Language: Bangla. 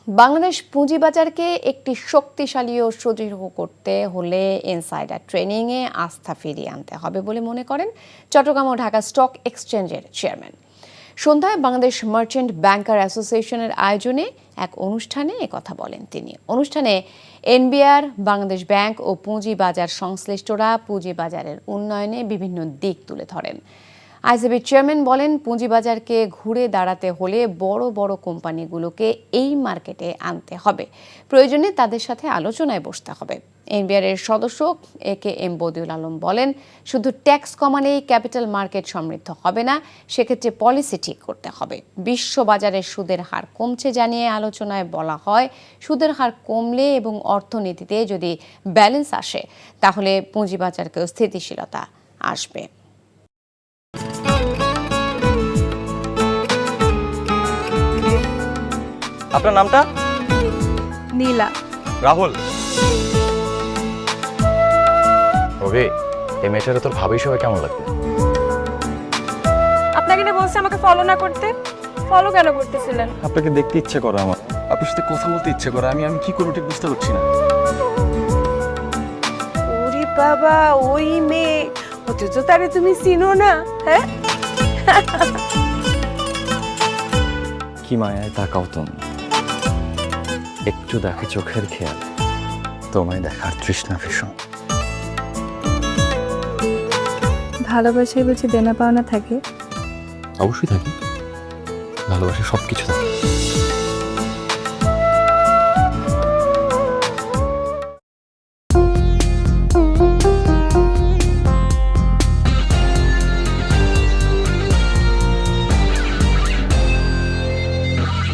বাংলাদেশ পুঁজিবাজারকে একটি শক্তিশালী ও সুদৃঢ় করতে হলে ইনসাইডার ট্রেনিংয়ে আস্থা ফিরিয়ে আনতে হবে বলে মনে করেন চট্টগ্রাম ও ঢাকা স্টক এক্সচেঞ্জের চেয়ারম্যান। সন্ধ্যায় বাংলাদেশ মার্চেন্ট ব্যাংকার অ্যাসোসিয়েশনের আয়োজনে এক অনুষ্ঠানে একথা বলেন তিনি। অনুষ্ঠানে এনবিআর, বাংলাদেশ ব্যাংক ও পুঁজিবাজার সংশ্লিষ্টরা পুঁজিবাজারের উন্নয়নে বিভিন্ন দিক তুলে ধরেন। আইসিবির চেয়ারম্যান বলেন, পুঁজিবাজারকে ঘুরে দাঁড়াতে হলে বড় বড় কোম্পানিগুলোকে এই মার্কেটে আনতে হবে, প্রয়োজনে তাদের সাথে আলোচনায় বসতে হবে। এনবিআর এর সদস্য একেএম বদিউল আলম বলেন, শুধু ট্যাক্স কমালেই ক্যাপিটাল মার্কেট সমৃদ্ধ হবে না, সেক্ষেত্রে পলিসি ঠিক করতে হবে। বিশ্ববাজারের সুদের হার কমছে জানিয়ে আলোচনায় বলা হয়, সুদের হার কমলে এবং অর্থনীতিতে যদি ব্যালেন্স আসে তাহলে পুঁজিবাজারকেও স্থিতিশীলতা আসবে। আপনার নামটা? নীলা। রাহুল। ওকে, এই মেয়েটারে তোর ভাবি সবাই কেমন লাগবে? আপনাকে না বলছি আমাকে ফলো না করতে? ফলো কেন করতেছিলেন? আপনাকে দেখতে ইচ্ছে করে আমার, আপনার সাথে কথা বলতে ইচ্ছে করে। আমি কি করবো ঠিক বুঝতে পারছি না। ওরে বাবা, ওই মেয়ে, অথচ তারে তুমি চিনো না? হ্যাঁ, কি মায়ায় তাকাও তুমি, একটু দেখে চোখের খেয়াল, তোমায় দেখার তৃষ্ণা ভীষণ। ভালোবাসায় বুঝি দেনা পাওনা থাকে? অবশ্যই থাকে, ভালোবাসা সবকিছু থাকে।